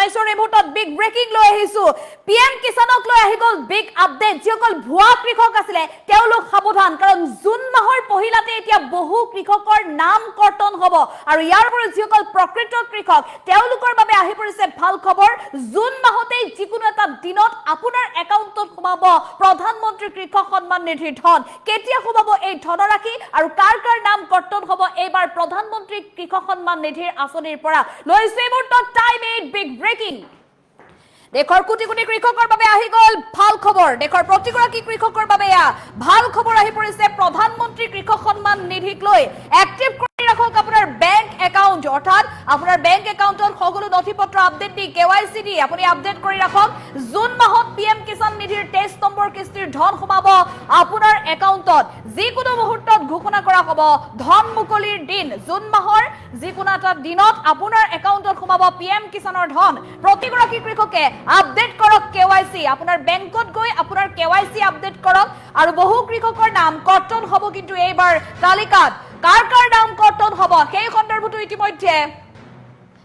জনাইছৰ এই মুহূৰ্তত big breaking লৈ আহিছো পিএম কিষাণক লৈ আহি গল বিগ আপডেট যিসকল ভুৱা কৃষক আছিলে তেওঁলোক সাৱধান কাৰণ জুন মাহৰ পহিলাতে এতিয়া বহু কৃষকৰ নাম কৰ্তন হ'ব আৰু ইয়াৰ পৰা যিসকল প্ৰকৃত কৃষক তেওঁলোকৰ বাবে আহি পৰিছে ভাল খবৰ জুন মাহতে যিকোনো এটা দিনত আপোনাৰ একাউণ্টত সোমাব প্ৰধানমন্ত্ৰী কৃষক সন্মান নিধিৰ ধন কেতিয়া সোমাব এই ধনৰাশি আৰু কাৰ কাৰ নাম কৰ্তন হ'ব এইবাৰ প্ৰধানমন্ত্ৰী কৃষক সন্মান নিধিৰ আঁচনিৰ পৰা লৈছে মুহূৰ্তত টাইম 8 বিগ ব্ৰেকিং দেশৰ কোটি কোটি কৃষকৰ বাবে আহি গল ভাল খবৰ দেশৰ প্ৰতিগৰাকী কৃষকৰ বাবে ভাল খবৰ আহি পৰিছে প্ৰধানমন্ত্ৰী কৃষক সন্মান নিধিক লৈ এক্টিভ কৰি ৰাখক আপোনাৰ বেংক একাউণ্ট অৰ্থাৎ আপোনাৰ বেংক একাউণ্টৰ সকলো নথিপত্ৰ আপডেট দি কেৱাইচি দি আপুনি আপডেট কৰি ৰাখক জুন মাহত পিএম কিষাণ নিধিৰ 23 নম্বৰ কিস্তিৰ ধন সোমাব আপোনাৰ একাউণ্টত যিকোনো মুহূৰ্তত ঘোষণা কৰা হ'ব ধন মুকলিৰ দিন জুন মাহৰ যিকোনো এটা দিনত আপোনাৰ একাউণ্টত সোমাব পিএম কিষাণৰ ধন প্ৰতিগৰাকী কৃষকে আপডেট কৰক কেৱাইচি আপোনাৰ বেংকত গৈ আপোনাৰ কেৱাইচি আপডেট কৰক আৰু বহু কৃষকৰ নাম কৰ্তন হ'ব কিন্তু এইবাৰ তালিকাত কাৰ কাৰ নাম কৰ্তন হ'ব সেই সন্দৰ্ভতো ইতিমধ্যে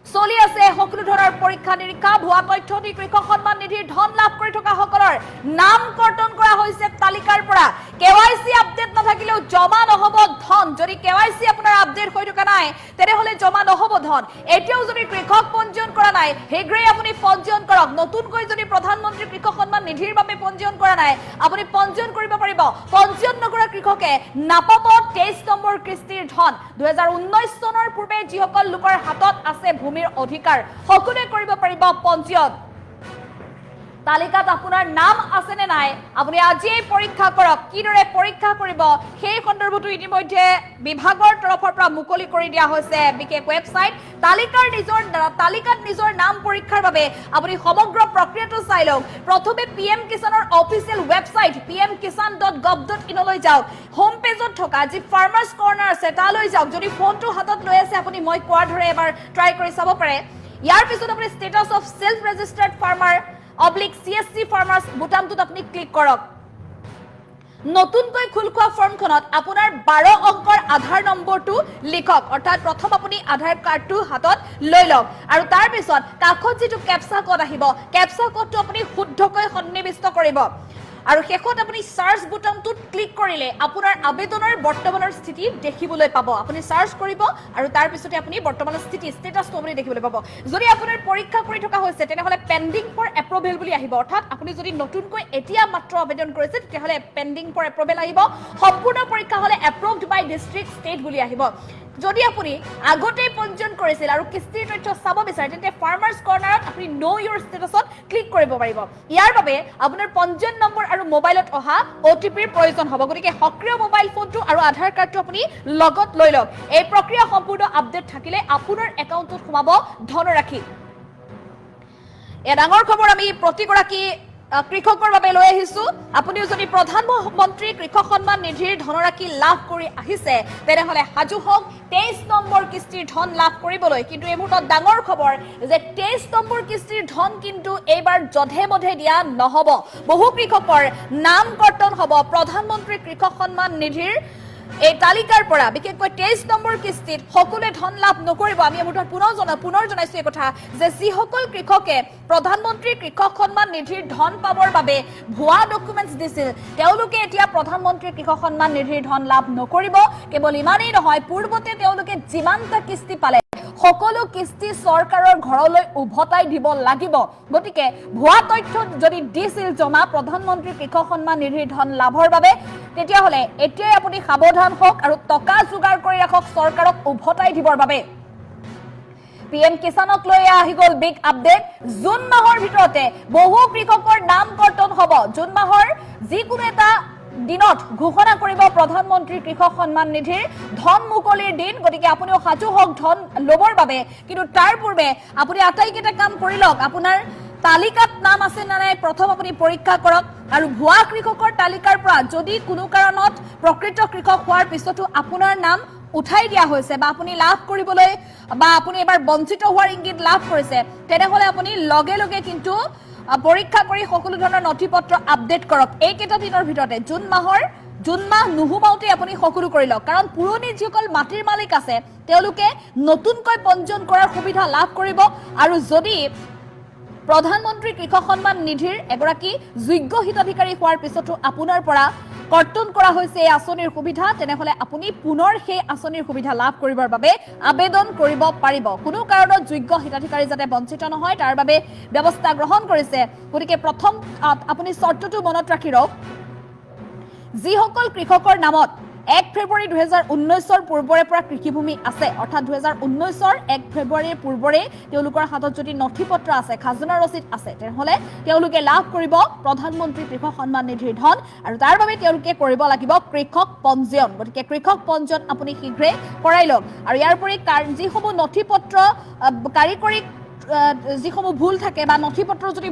চলি আছে সকলো ধৰণৰ পৰীক্ষা নিৰীক্ষা ভুৱা তথ্য দি কৃষক সন্মান নিধিৰ ধন লাভ কৰি থকা সকলৰ নাম কৰ্তন কৰা হৈছে তালিকাৰ পৰা কেৱাইচি আপডেট নাথাকিলেও জমা নহব ধন যদি কেৱাইচি আপোনাৰ আপডেট হৈ থকা নাই তেনেহলে জমা নহব ধন এতিয়াও যদি কৃষক পঞ্জীয়ন কৰা নাই হেগ্ৰে আপুনি পঞ্জীয়ন কৰক নতুনকৈ যদি প্ৰধানমন্ত্ৰী কৃষক সন্মান নিধিৰ বাবে পঞ্জীয়ন কৰা নাই আপুনি পঞ্জীয়ন কৰিব পাৰিব পঞ্জীয়ন নকৰা কৃষকে নাপাব 23 নম্বৰ কিস্তিৰ ধন 2019 চনৰ পূৰ্বে যিসকল লোকৰ হাতত আছে ভূমিৰ অধিকাৰ সকলোৱে কৰিব পাৰিব পঞ্জীয়ন তালিকাত আপোনাৰ নাম আছে নে নাই আপুনি আজি পৰীক্ষা কৰক কিদৰে পৰীক্ষা কৰিব সেই সন্দৰ্ভতো ইতিমধ্যে বিভাগৰ তৰফৰ পৰা মুকলি কৰি দিয়া হৈছে বিশেষ ৱেবছাইট তালিকাত নিজৰ নাম পৰীক্ষাৰ বাবে আপুনি সমগ্ৰ প্ৰক্ৰিয়াটো চাই লওক প্ৰথমে পিএম কিষাণৰ অফিচিয়েল ৱেবছাইট pmkisan.gov.in লৈ যাওক হোম পেজত থকা যি ফাৰ্মাৰ্ছ কৰ্নাৰ আছে তালৈ যাওক যদি ফোনটো হাতত লৈ আছে আপুনি মই কোৱাৰ ধৰে এবাৰ ট্ৰাই কৰি চাব পাৰে ইয়াৰ পিছত আপুনি status of self registered farmer /CSC farmers বুটামটোত আপুনি ক্লিক কৰক নতুনকৈ খুল খোৱা ফৰ্মখনত আপোনাৰ 12 অংকৰ আধাৰ নম্বৰটো লিখক অৰ্থাৎ প্ৰথম আপুনি আধাৰ কাৰ্ডটো হাতত লৈ লওক আৰু তাৰ পিছত কাষত যিটো কেপচা কোড আহিব কেপচা কোডটো আপুনি শুদ্ধকৈ সন্নিবিষ্ট কৰিব আৰু শেষত আপুনি সাৰ্চ বুটামটোত ক্লিক কৰিলে আপোনাৰ আবেদনৰ বৰ্তমানৰ স্থিতি দেখিবলৈ পাব আপুনি সাৰ্চ কৰিব আৰু তাৰ পিছতে আপুনি বৰ্তমানৰ স্থিতি ষ্টেটাছটো আপুনি দেখিবলৈ পাব যদি আপোনাৰ পৰীক্ষা কৰি থকা হৈছে তেনেহলে পেন্ডিং ফৰ এপ্ৰুভেল বুলি আহিব অৰ্থাৎ আপুনি যদি নতুনকৈ এতিয়া মাত্ৰ আবেদন কৰিছে তেতিয়াহলে পেন্ডিং ফৰ এপ্ৰুভেল আহিব সম্পূৰ্ণ পৰীক্ষা হলে এপ্ৰুভড বাই ডিস্ট্ৰিক্ট ষ্টেট বুলি আহিব যদি আপুনি আগতে পঞ্জীয়ন কৰিছিল আৰু কিস্তিৰ তথ্য চাব বিচাৰে তেন্তে ফাৰ্মাৰ্ছ কৰ্নাৰত আপুনি নো ইউৰ ষ্টেটাছত ক্লিক কৰিব পাৰিব ইয়াৰ বাবে আপোনাৰ পঞ্জীয়ন নম্বৰ আৰু মোবাইলত অহা OTPৰ প্ৰয়োজন হ'ব গতিকে সক্ৰিয় মোবাইল ফোনটো আৰু আধাৰ কাৰ্ডটো আপুনি লগত লৈ লওক এই প্ৰক্ৰিয়া সম্পূৰ্ণ আপডেট থাকিলে আপোনাৰ একাউণ্টত সোমাব ধনৰাশি এই ডাঙৰ খবৰ আমি প্ৰতিগৰাকী কৃষকৰ বাবে লৈ আহিছো আপুনিও যদি প্ৰধানমন্ত্ৰী কৃষক সন্মান নিধিৰ ধনৰাশি লাভ কৰি আহিছে তেনেহলে হাজু হওক 23 নম্বৰ কিস্তিৰ ধন লাভ কৰিবলৈ কিন্তু এই মুহূৰ্তত ডাঙৰ খবৰ যে 23 নম্বৰ কিস্তিৰ ধন কিন্তু এইবাৰ জধে মধে দিয়া নহব বহু কৃষকৰ নাম কৰ্তন হ'ব প্ৰধানমন্ত্ৰী কৃষক সন্মান নিধিৰ এই তালিকাৰ পৰা বিশেষকৈ 23 নম্বৰ কিস্তিত সকলোৱে ধন লাভ নকৰিব আমি মুঠত পুনৰ জনাইছো এই কথা যে যিসকল কৃষকে প্ৰধানমন্ত্ৰী কৃষক সন্মান নিধিৰ ধন পাবৰ বাবে ভুৱা ডকুমেন্টছ দিছিল তেওঁলোকে এতিয়া প্ৰধানমন্ত্ৰী কৃষক সন্মান নিধিৰ ধন লাভ নকৰিব কেৱল ইমানেই নহয় পূৰ্বতে তেওঁলোকে যিমানটা কিস্তি পালে সকলো কিস্তি চৰকাৰৰ ঘৰলৈ উভতাই দিব লাগিব গতিকে ভুৱা তথ্য যদি দিছিল জমা প্ৰধানমন্ত্ৰী কৃষক সন্মান নিধিৰ ধন লাভৰ বাবে তেতিয়াহলে এতিয়াই আপুনি সাৱধান হওক আৰু টকা যোগাৰ কৰি ৰাখক চৰকাৰক উভতাই দিবৰ বাবে পিএম কিষাণক লৈ আহি গল বিগ আপডেট জুন মাহৰ ভিতৰতে বহু কৃষকৰ নাম কৰ্তন হ'ব জুন মাহৰ যিকোনো এটা দিনত ঘোষণা কৰিব প্ৰধানমন্ত্ৰী কৃষক সন্মান নিধিৰ ধন মুকলিৰ দিন গতিকে আপুনিও সাজু হওক ধন লবৰ বাবে কিন্তু তাৰ পূৰ্বে আপুনি আটাইকেইটা কাম কৰি লওক আপোনাৰ তালিকাত নাম আছে না নাই প্ৰথম আপুনি পৰীক্ষা কৰক আৰু ভুৱা কৃষকৰ তালিকাৰ পৰা যদি কোনো কাৰণত প্ৰকৃত কৃষক হোৱাৰ পিছতো আপোনাৰ নাম উঠাই দিয়া হৈছে বা আপুনি লাভ কৰিবলৈ বা আপুনি এবাৰ বঞ্চিত হোৱাৰ ইংগিত লাভ কৰিছে তেনেহলে আপুনি লগে লগে কিন্তু পৰীক্ষা কৰি সকলো ধৰণৰ নথিপত্ৰ আপডেট কৰক এই কেইটা দিনৰ ভিতৰতে জুন মাহ নুহুমাওতে আপুনি সকলো কৰি লওক কাৰণ পুৰণি যিসকল মাটিৰ মালিক আছে তেওঁলোকে নতুনকৈ পঞ্জীয়ন কৰাৰ সুবিধা লাভ কৰিব আৰু যদি প্ৰধানমন্ত্ৰী কৃষক সন্মান নিধিৰ এগৰাকী যোগ্য হিতাধিকাৰী হোৱাৰ পিছতো আপোনাৰ পৰা কৰ্তন কৰা হৈছে এই আঁচনিৰ সুবিধা, তেনেহলে আপুনি পুনৰ সেই আঁচনিৰ সুবিধা লাভ কৰিবৰ বাবে আবেদন কৰিব পাৰিব। কোনো কাৰণত যোগ্য হিতাধিকাৰী যাতে বঞ্চিত নহয় তাৰ বাবে ব্যৱস্থা গ্ৰহণ কৰিছে। গতিকে প্ৰথম আপুনি চৰ্তটো মনত ৰাখি ৰওক, যিসকল কৃষকৰ নামত 1 ফেব্ৰুৱাৰী 2019 পূৰ্বৰে পৰা কৃষিভূমি আছে, অৰ্থাৎ 2019 1 ফেব্ৰুৱাৰীৰ পূৰ্বৰে তেওঁলোকৰ হাতত যদি নথিপত্ৰ আছে, খাজনা ৰচিদ আছে, তেনেহলে তেওঁলোকে লাভ কৰিব প্ৰধানমন্ত্ৰী কৃষক সন্মান নিধিৰ ধন, আৰু তাৰ বাবে তেওঁলোকে কৰিব লাগিব কৃষক পঞ্জীয়ন। গতিকে কৃষক পঞ্জীয়ন আপুনি শীঘ্ৰে কৰাই লওক। আৰু ইয়াৰ উপৰি যিসমূহ নথিপত্ৰ কাৰিকৰী যিসমূহ ভুল থাকে বা নথিপত্ৰ যদি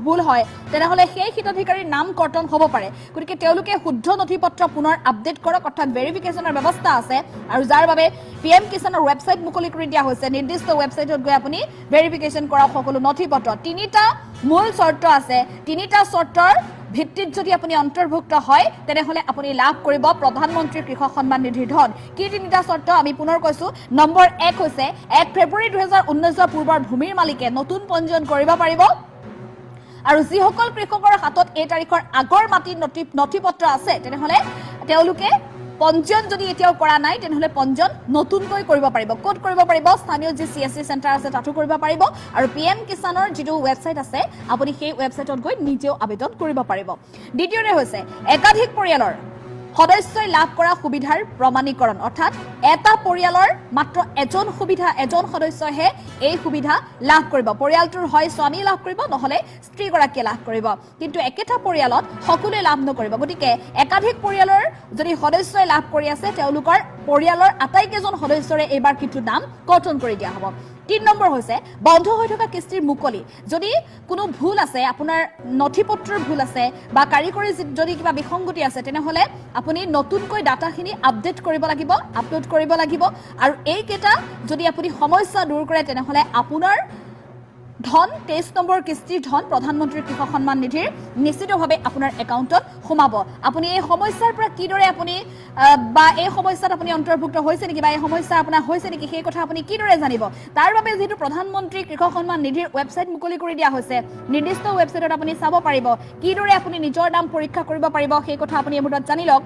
ভুল হয় তেনেহলে সেই হিতাধিকাৰীৰ নাম কৰ্তন হ'ব পাৰে। গতিকে তেওঁলোকে শুদ্ধ নথিপত্ৰ পুনৰ আপডেট কৰক, অৰ্থাৎ ভেৰিফিকেশ্যনৰ ব্যৱস্থা আছে, আৰু যাৰ বাবে PM কিষাণৰ ৱেবছাইট মুকলি কৰি দিয়া হৈছে। নিৰ্দিষ্ট ৱেবছাইটত গৈ আপুনি ভেৰিফিকেশ্যন কৰক সকলো নথিপত্ৰ। 3টা মূল চৰ্ত আছে, 3টা চৰ্তৰ ভিত্তিত যদি আপুনি অন্তৰ্ভুক্ত হয় তেনেহলে আপুনি লাভ কৰিব প্ৰধানমন্ত্ৰী কৃষক সন্মান নিধিৰ ধন। কি 3টা চৰ্ত আমি পুনৰ কৈছো। নম্বৰ 1 হৈছে 1 ফেব্ৰুৱাৰী 2019 পূৰ্বৰ ভূমিৰ মালিকে নতুন পঞ্জীয়ন কৰিব পাৰিব, আৰু যিসকল কৃষকৰ হাতত এই তাৰিখৰ আগৰ মাটিৰ নথিপত্ৰ আছে তেনেহলে তেওঁলোকে পঞ্জীয়ন যদি এতিয়াও কৰা নাই তেনেহলে পঞ্জীয়ন নতুনকৈ কৰিব পাৰিব। ক'ত কৰিব পাৰিব? স্থানীয় যি CSC চেণ্টাৰ আছে তাতো কৰিব পাৰিব, আৰু PM কিষাণৰ যিটো ৱেবছাইট আছে আপুনি সেই ৱেবছাইটত গৈ নিজেও আবেদন কৰিব পাৰিব। দ্বিতীয়তে হৈছে একাধিক পৰিয়ালৰ সদস্যই লাভ কৰা সুবিধাৰ প্ৰমাণীকৰণ, অৰ্থাৎ এটা পৰিয়ালৰ মাত্ৰ এজন সদস্যহে এই সুবিধা লাভ কৰিব। পৰিয়ালটোৰ হয় স্বামী লাভ কৰিব, নহলে স্ত্ৰীগৰাকীয়ে লাভ কৰিব, কিন্তু একেটা পৰিয়ালত সকলোৱে লাভ নকৰিব। গতিকে একাধিক পৰিয়ালৰ যদি সদস্যই লাভ কৰি আছে তেওঁলোকৰ পৰিয়ালৰ আটাইকেইজন সদস্যৰে এইবাৰ কিন্তু নাম কৰ্তন কৰি দিয়া হ'ব। 3 নম্বৰ হৈছে বন্ধ হৈ থকা কিস্তিৰ মুকলি। যদি কোনো ভুল আছে, আপোনাৰ নথিপত্ৰৰ ভুল আছে বা কাৰিকৰী যদি কিবা বিসংগতি আছে তেনেহলে আপুনি নতুনকৈ ডাটাখিনি আপডেট কৰিব লাগিব, আপলোড কৰিব লাগিব, আৰু এইকেইটা যদি আপুনি সমস্যা দূৰ কৰে তেনেহলে আপোনাৰ ধন 23 নম্বৰ কিস্তিৰ ধন প্ৰধানমন্ত্ৰী কৃষক সন্মান নিধিৰ নিশ্চিতভাৱে আপোনাৰ একাউণ্টত সোমাব। আপুনি এই সমস্যাৰ পৰা কিদৰে আপুনি বা এই সমস্যাত আপুনি অন্তৰ্ভুক্ত হৈছে নেকি বা এই সমস্যা আপোনাৰ হৈছে নেকি সেই কথা আপুনি কিদৰে জানিব? তাৰ বাবে যেহেতু প্ৰধানমন্ত্ৰী কৃষক সন্মান নিধিৰ ৱেবছাইট মুকলি কৰি দিয়া হৈছে, নিৰ্দিষ্ট ৱেবছাইটত আপুনি চাব পাৰিব কিদৰে আপুনি নিজৰ নাম পৰীক্ষা কৰিব পাৰিব, সেই কথা আপুনি এই মুহূৰ্তত জানি লওক।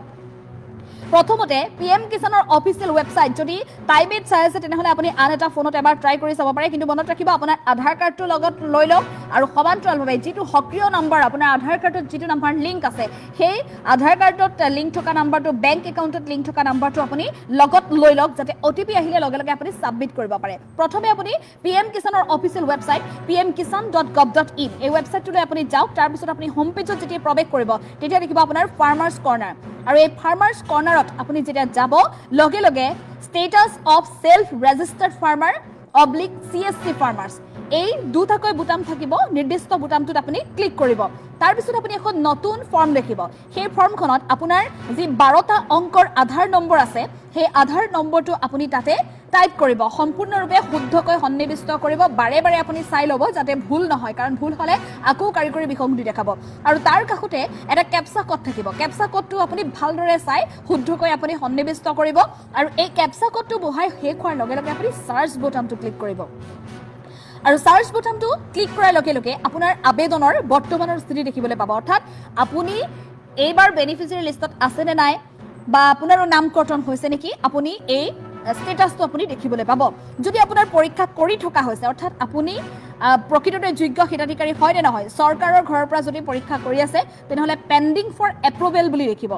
প্ৰথমতে PM কিষাণৰ অফিচিয়েল ৱেবছাইট যদি টাইমত চাই আছে তেনেহলে আপুনি আন এটা ফোনত এবাৰ ট্ৰাই কৰি চাব পাৰে, কিন্তু মনত ৰাখিব আপোনাৰ আধাৰ কাৰ্ডটো লগত লৈ লওক, আৰু সমান্তৰালভাৱে যিটো সক্ৰিয় নম্বৰ আপোনাৰ আধাৰ কাৰ্ডত যিটো নাম্বাৰ লিংক আছে সেই আধাৰ কাৰ্ডত লিংক থকা নাম্বাৰটো, বেংক একাউণ্টত লিংক থকা নাম্বাৰটো আপুনি লগত লৈ লওক, যাতে OTP আহিলে লগে লগে আপুনি ছাবমিট কৰিব পাৰে। প্ৰথমে আপুনি PM কিষাণৰ অফিচিয়েল ৱেবছাইট pmkisan.gov.in এই ৱেবছাইটটোলৈ আপুনি যাওক। তাৰপিছত আপুনি হোম পেজত যেতিয়া প্ৰৱেশ কৰিব তেতিয়া দেখিব আপোনাৰ ফাৰ্মাৰ্ছ কৰ্ণাৰ, আৰু এই ফাৰ্মাৰ্ছ কৰ্ণাৰত আপুনি যেতিয়া যাব লগে লগে status of self registered farmer /CSC farmers এই দুটাকৈ বুটাম থাকিব। নিৰ্দিষ্ট বুটামটোত আপুনি ক্লিক কৰিব, তাৰপিছত আপুনি এখন নতুন ফৰ্ম দেখিব। সেই ফৰ্মখনত আপোনাৰ যি 12টা অংকৰ আধাৰ নম্বৰ আছে সেই আধাৰ নম্বৰটো আপুনি তাতে টাইপ কৰিব, সম্পূৰ্ণৰূপে শুদ্ধকৈ সন্নিৱিষ্ট কৰিব। বাৰে বাৰে আপুনি চাই ল'ব যাতে ভুল নহয়, কাৰণ ভুল হ'লে আকৌ কাৰিকৰী বিসংগতি দেখাব। আৰু তাৰ কাষতে এটা কেপচা কোড থাকিব, কেপচা কোডটো আপুনি ভালদৰে চাই শুদ্ধকৈ আপুনি সন্নিৱিষ্ট কৰিব, আৰু এই কেপচা কোডটো বহাই শেষ হোৱাৰ লগে লগে আপুনি চাৰ্চ বুটামটো ক্লিক কৰিব। আৰু চাৰ্চ বুটামটো ক্লিক কৰাৰ লগে লগে আপোনাৰ আবেদনৰ বৰ্তমানৰ স্থিতি দেখিবলৈ পাব, অৰ্থাৎ আপুনি এইবাৰ বেনিফিচিয়াৰী লিষ্টত আছে নে নাই বা আপোনাৰো নাম কৰ্তন হৈছে নেকি আপুনি এই ষ্টেটাছটো আপুনি দেখিবলৈ পাব। যদি আপোনাৰ পৰীক্ষা কৰি থকা হৈছে, অৰ্থাৎ আপুনি প্ৰকৃততে যোগ্য হিতাধিকাৰী হয় নে নহয়, চৰকাৰৰ ঘৰৰ পৰা যদি পৰীক্ষা কৰি আছে তেনেহলে পেণ্ডিং ফৰ এপ্ৰুভেল বুলি দেখিব,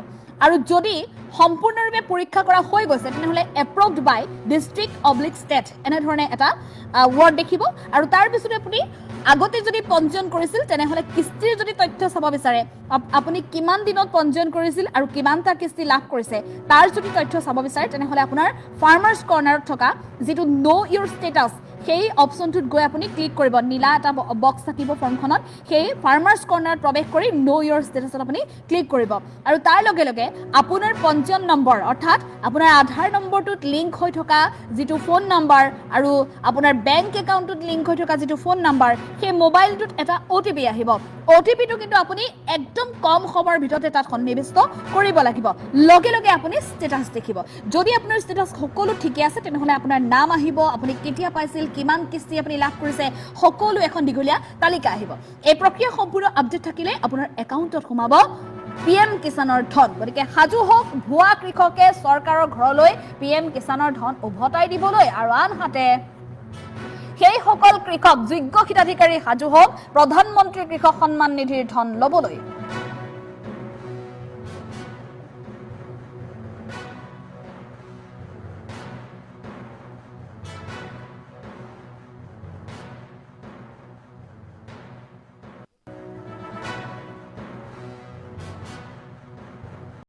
আৰু যদি সম্পূৰ্ণৰূপে পৰীক্ষা কৰা হৈ গৈছে তেনেহলে এপ্ৰুভড বাই ডিষ্ট্ৰিক্ট/ষ্টেট এনেধৰণে এটা ৱৰ্ড দেখিব। আৰু তাৰপিছতে আপুনি আগতে যদি পঞ্জীয়ন কৰিছিল তেনেহলে কিস্তিৰ যদি তথ্য চাব বিচাৰে, আপুনি কিমান দিনত পঞ্জীয়ন কৰিছিল আৰু কিমানটা কিস্তি লাভ কৰিছে তাৰ যদি তথ্য চাব বিচাৰে তেনেহলে আপোনাৰ ফাৰ্মাৰ্ছ কৰ্ণাৰত থকা যিটো ন' ইউৰ ষ্টেটাছ সেই অপশ্যনটোত গৈ আপুনি ক্লিক কৰিব। নীলা এটা বক্স থাকিব ফৰ্মখনত, সেই ফাৰ্মাৰ্ছ কৰ্ণাৰত প্ৰৱেশ কৰি ন' ইউৰ ষ্টেটাছত আপুনি ক্লিক কৰিব, আৰু তাৰ লগে লগে আপোনাৰ পঞ্জীয়ন নম্বৰ অৰ্থাৎ আপোনাৰ আধাৰ নম্বৰটোত লিংক হৈ থকা যিটো ফোন নম্বৰ আৰু আপোনাৰ বেংক একাউণ্টত লিংক হৈ থকা যিটো ফোন নম্বৰ সেই মোবাইলটোত এটা OTP আহিব। OTPটো কিন্তু আপুনি একদম কম সময়ৰ ভিতৰতে তাত সন্নিৱিষ্ট কৰিব লাগিব, লগে লগে আপুনি ষ্টেটাছ দেখিব। যদি আপোনাৰ ষ্টেটাছ সকলো ঠিকে আছে তেনেহলে আপোনাৰ নাম আহিব, আপুনি কেতিয়া পাইছিল কিমান কিস্তি আপুনি লাভ কৰিছে সকলো এখন দীঘলীয়া তালিকা আহিব এই প্ৰক্ৰিয়া সম্পূৰ্ণ আপডেট থাকিলে আপোনাৰ একাউণ্টত সোমাব PM কিষাণৰ ধন গতিকে সাজু হওক ভুৱা কৃষকে চৰকাৰৰ ঘৰলৈ PM কিষাণৰ ধন উভতাই দিবলৈ আৰু আনহাতে সেই সকল কৃষক যোগ্য হিতাধিকাৰী সাজু হওক প্ৰধানমন্ত্ৰী কৃষক সন্মান নিধিৰ ধন ল'বলৈ